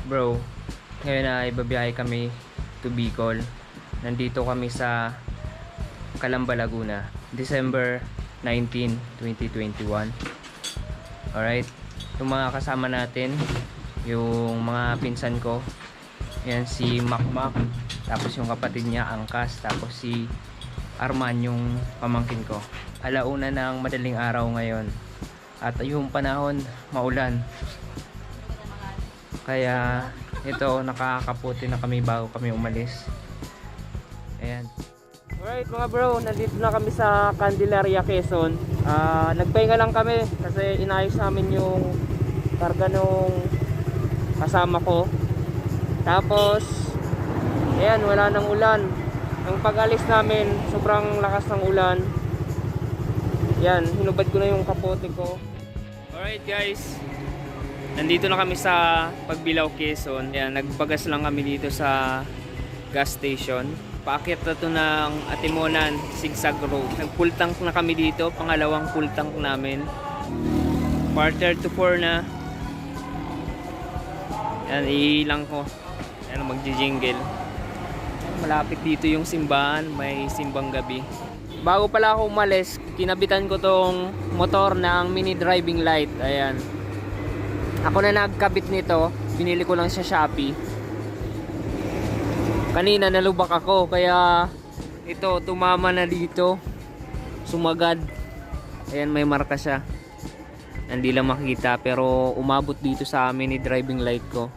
Bro, ngayon ay babiyahe kami to Bicol. Nandito kami sa Calamba, Laguna, December 19, 2021. Alright, yung mga kasama natin, yung mga pinsan ko, yan si Makmak, tapos yung kapatid niya Angkas, tapos si Arman yung pamangkin ko. Alauna ng madaling araw ngayon at yung panahon maulan, kaya ito nakakaputi na kami bago kami umalis. Ayan. Alright mga bro, nandito na kami sa Candelaria, Quezon. Nagpahinga lang kami kasi inayos namin yung karga nung kasama ko. Tapos ayan, wala nang ulan. Ang pag-alis namin, sobrang lakas ng ulan. Yan, hinubad ko na yung kapote ko. Alright guys, nandito na kami sa Pagbilao, Quezon. Yan, nagpagas lang kami dito sa gas station. Paakyat na to ng Atimonan Zigzag Road. Nag-full tank na kami dito, pangalawang full tank namin. Quarter to 4 na. Yan, ilang ko. Yan, magji-jingle. Malapit dito yung simbahan, may simbang gabi. Bago pala ako umalis, kinabitan ko tong motor ng mini driving light. Ayan. Ako na nagkabit nito, binili ko lang sa Shopee. Kanina nalubak ako, kaya ito tumama na dito. Sumagad. Ayan, may marka siya. Hindi lang makita pero umabot dito sa mini driving light ko.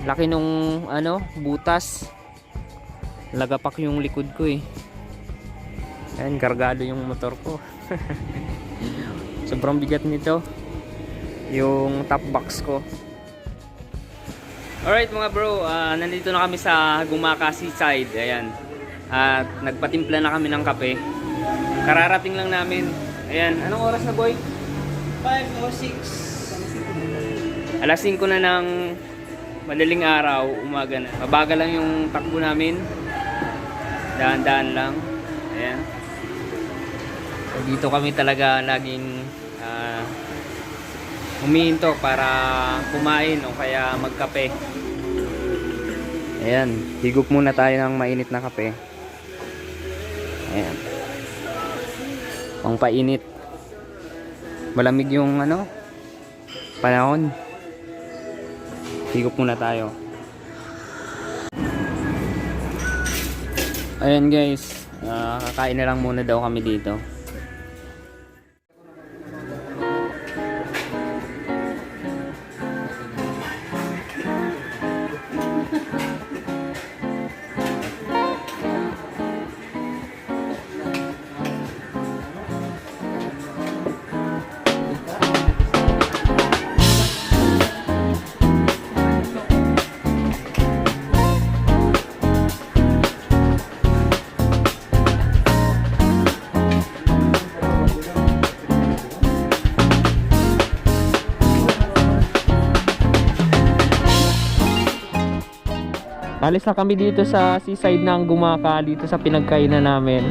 Laki nung butas. Lagapak yung likod ko eh. Ayan, kargado yung motor ko. Sobrang bigat nito yung top box ko. Alright mga bro, nandito na kami sa Gumaka Seaside. Ayan. At nagpatimpla na kami ng kape. Kararating lang namin. Ayan, anong oras na boy? 5:06. Alas 5 na ng madaling araw, umaga na. Mabagal lang yung takbo namin. Daan-daan lang. Ayan. So, dito kami talaga laging humihinto para kumain o kaya magkape. Ayan, higop muna tayo ng mainit na kape. Ayan, pangpainit. Malamig yung panahon. Higop muna tayo. Ayan guys, kakain na lang muna daw kami dito. Alis na kami dito sa seaside ng Gumaka, dito sa pinagkainan namin.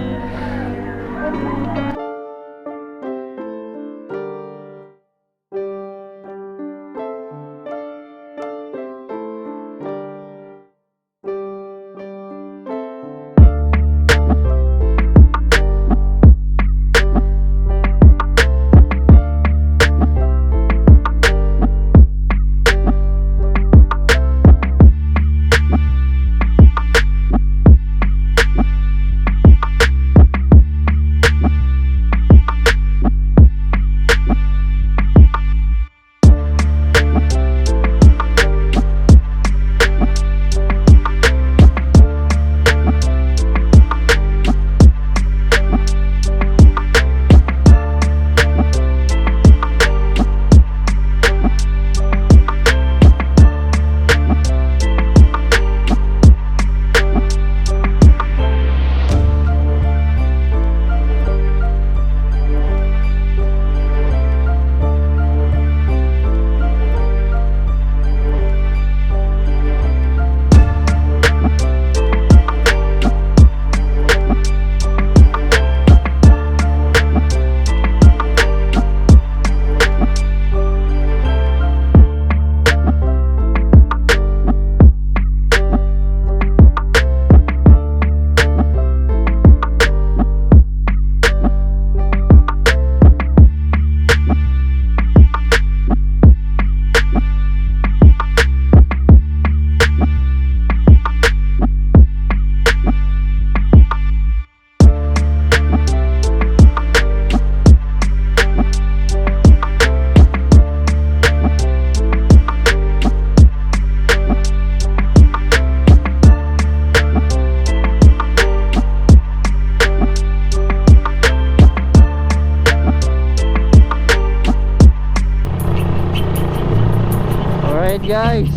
Alright guys,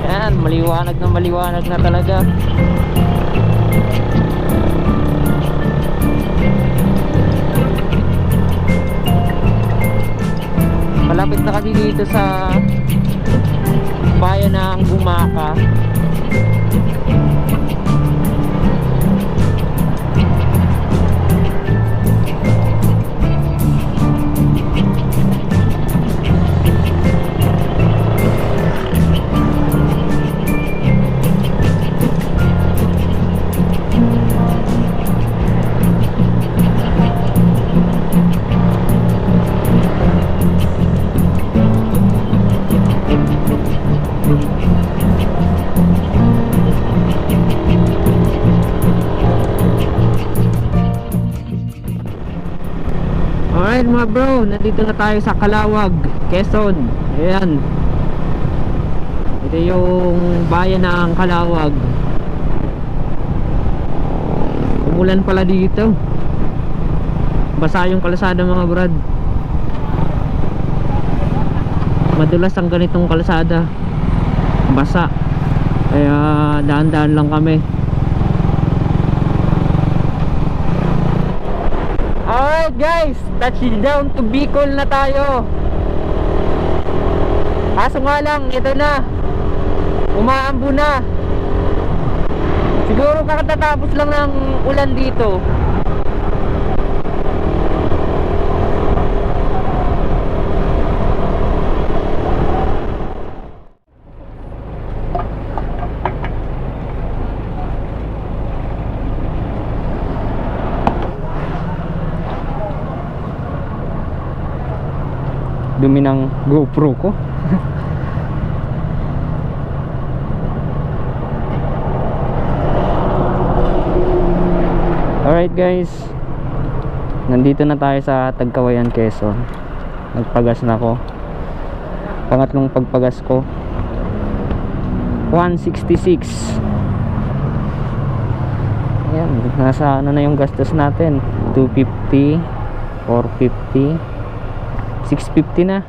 yan, maliwanag na talaga. Malapit na kami dito sa bayan ng Bumaka. Alright mga bro, nandito na tayo sa Calawag, Quezon. Ayan, ito yung bayan ng Calawag. Umulan pala dito, basa yung kalsada mga brad. Madulas ang ganitong kalsada, basa. Kaya daan-daan lang kami. Alright guys, touchdown to Bicol na tayo. Kaso nga lang, ito na, umaambo na. Siguro kakatapos lang ng ulan dito. Dumi ng GoPro ko. Alright guys, nandito na tayo sa Tagkawayan, Quezon. Nagpagas na ako, pangatlong pagpagas ko. 166. Ayan, nasa ano na yung gastos natin, 250, 450, 650 na.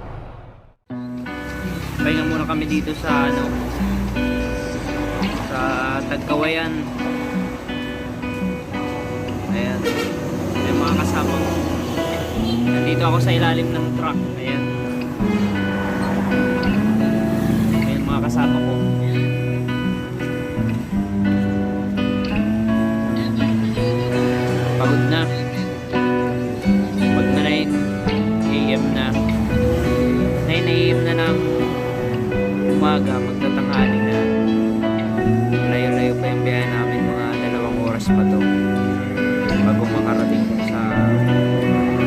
Pahinga muna kami dito sa ano, sa Tagkawayan. Ayan, yung mga kasama ko. Nandito ako sa ilalim ng truck. Ayan, ayan mga kasama ko. Pagod na. Mag 9 AM na. 9 AM na ng umaga, magtatanghali na. Layo-layo pa yung biyahe namin, mga 2 oras pa to bago makarating sa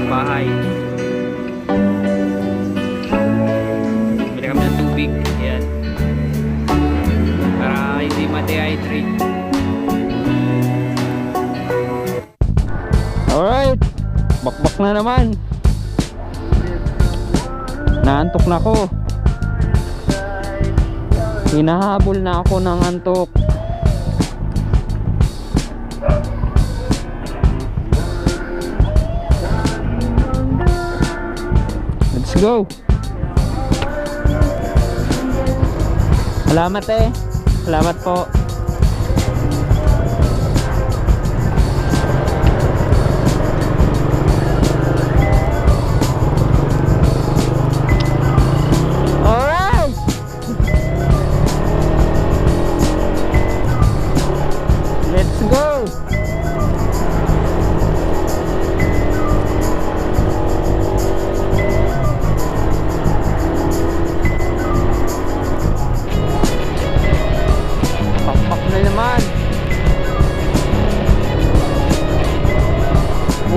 bahay. Bili kami ng tubig, ayan, para hindi ma-dehydrate. Alright, bakbak na naman. Naantok na ako. Hinahabol na ako ng antok. Let's go. Salamat Salamat po.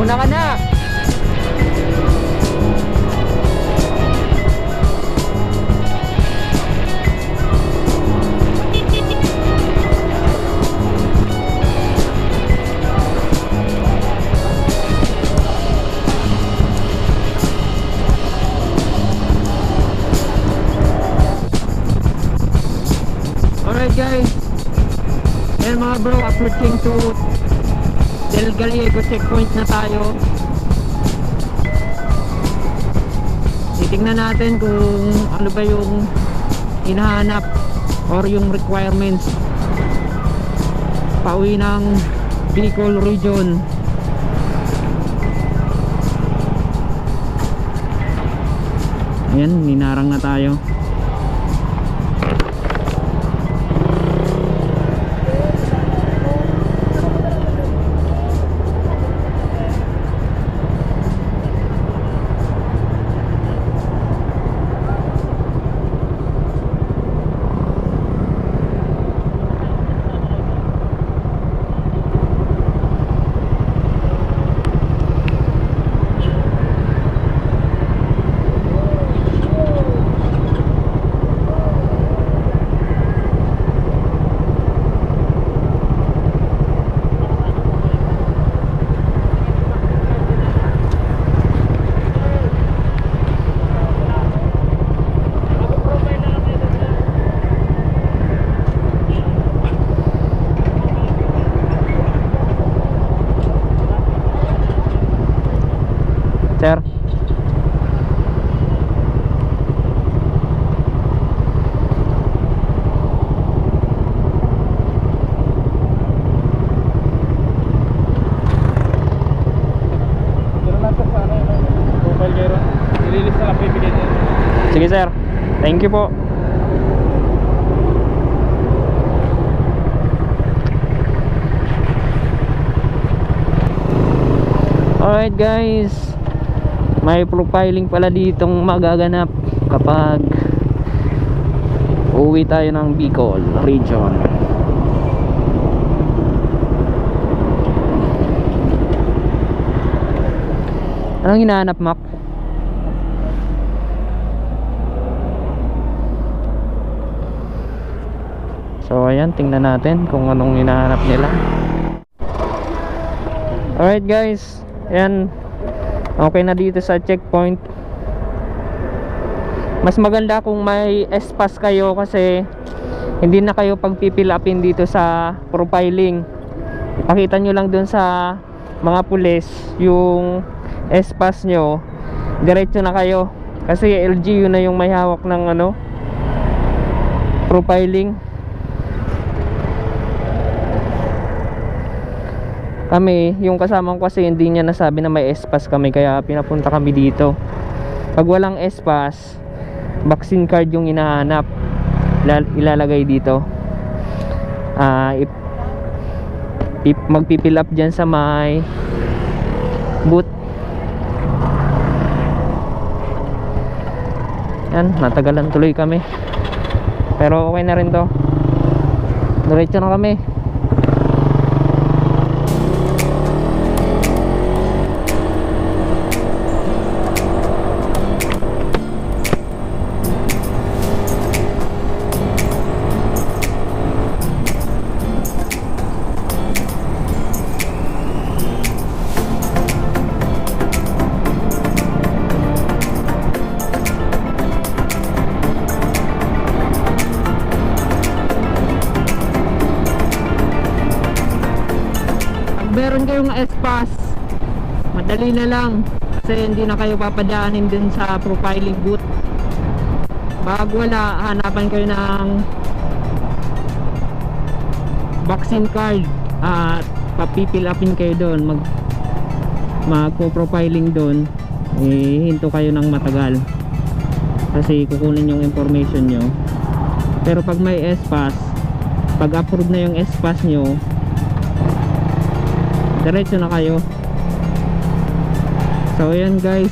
Una ka na. Alright guys, ayan mga bro, approaching to Del Gallego checkpoint na tayo. Titingnan natin kung ano ba yung hinahanap or yung requirements pauwi ng Bicol region. Ayan, ninarang na tayo. Sir, sige sir, thank you po. Alright guys, may profiling pala ditong magaganap kapag uwi tayo ng Bicol region. Anong hinahanap, Mac? So ayan, tingnan natin kung anong hinahanap nila. Alright guys, ayan, okay na dito sa checkpoint. Mas maganda kung may S-Pass kayo kasi hindi na kayo pagpipilapin dito sa profiling. Ipakita nyo lang dun sa mga pulis yung S-Pass nyo, diretso na kayo. Kasi LGU na yung may hawak ng ano, profiling. Kami, yung kasama ko kasi hindi niya nasabi na may S-Pass kami, kaya pinapunta kami dito. Pag walang S-Pass, vaccine card yung hinahanap, ilalagay dito. Magpipil up dyan sa may booth. Yan, natagalan tuloy kami, pero okay na rin to. Diretso na kami. Meron kayong S-Pass, madali na lang kasi hindi na kayo papadaanin din sa profiling booth. Pag wala, hanapan kayo ng vaccine card at papipilapin kayo doon, magpo-profiling doon. Hinto kayo ng matagal kasi kukunin yung information nyo. Pero pag may S-Pass, pag approve na yung S-Pass nyo, diretso na kayo. So ayan guys,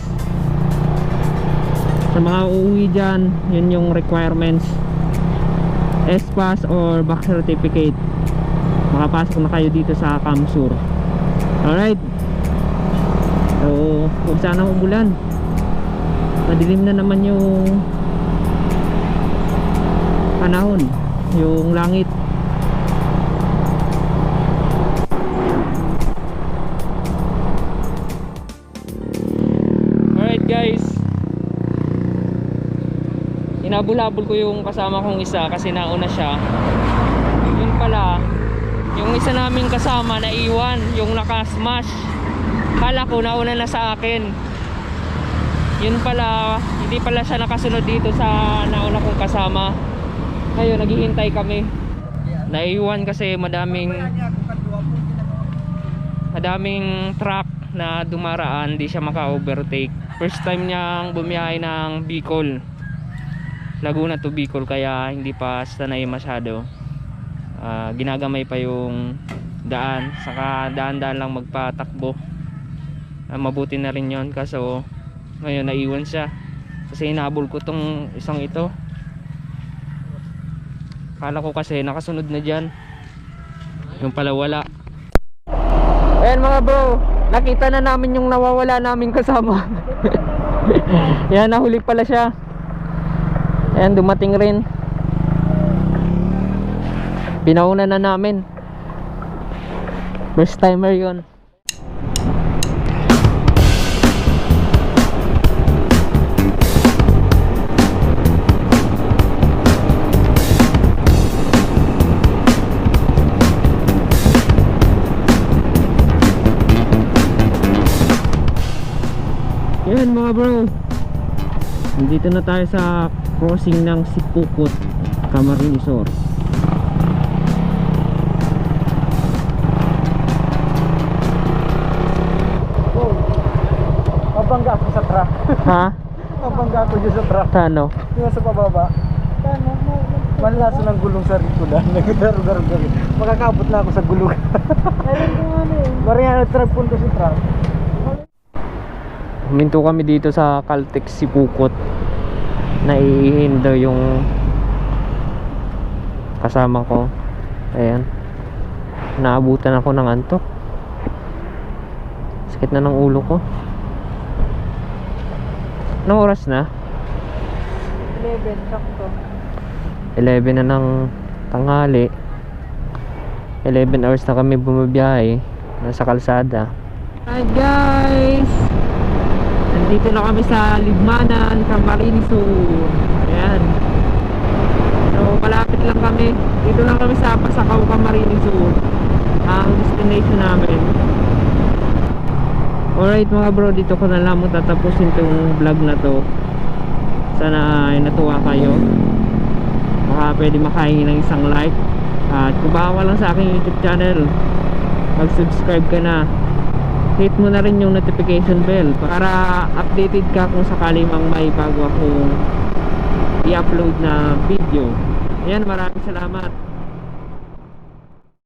sa mga uuwi dyan, yun yung requirements: S-Pass or back certificate. Makapasok na kayo dito sa Kamsur. Alright, so huwag sana umulan, madilim na naman yung panahon, yung langit. Guys, inabulabol ko yung kasama kong isa kasi nauna siya. Yun pala, yung isa naming kasama naiwan, yung naka-smash. Kala ko nauna na sa akin. Yun pala, hindi pala siya nakasunod dito sa nauna kong kasama. ngayon naghihintay kami. Naiwan kasi madaming truck na dumaraan, di siya maka-overtake. First time niyang bumiyahe ng Bicol, Laguna to Bicol, kaya hindi pa sanay masyado. Ginagamay pa yung daan, saka daan-daan lang magpatakbo. Mabuti na rin yon, kaso ngayon naiwan siya kasi hinabol ko tong isang ito. Kala ko kasi nakasunod na dyan, yung pala wala. Ayan mga bro, nakita na namin yung nawawala naming kasama. Yan, nahuli pala siya. Ayan, dumating rin. Pinauna na namin. First timer yun. Yan mga bro, nandito na tayo sa crossing ng Sipukot, Camarines Sur. Mabangga ako sa truck. Ha? Mabangga ako dyan sa truck. Tano? Yung sa pababa. Manlaso ng gulong sa rikulan. Nagdaro-daro-daro. Makakabot na ako sa gulong. Marihan na truck punto si truck. Huminto kami dito sa Caltex Sipukot. Naiihin daw yung kasama ko. Ayan, naabutan ako ng antok. Sakit na ng ulo ko. Anong oras na? 11, sakto. 11 na ng tanghali. 11 hours na kami bumabiyahe. Nasa kalsada. Hi guys, nandito na kami sa Libmanan, Camarines Sur. Ayan. So malapit lang kami. Dito lang kami sa Pasakaw, Camarines Sur, ang destination namin. Alright mga bro, dito ko na lang tatapusin itong vlog na to. Sana ay natuwa kayo. Baka pwede makahingi ng isang like. At kung baka lang sa aking YouTube channel, mag-subscribe ka na. Hit mo na rin yung notification bell para updated ka kung sakali mang may bago akong i-upload na video. Ayan, maraming salamat.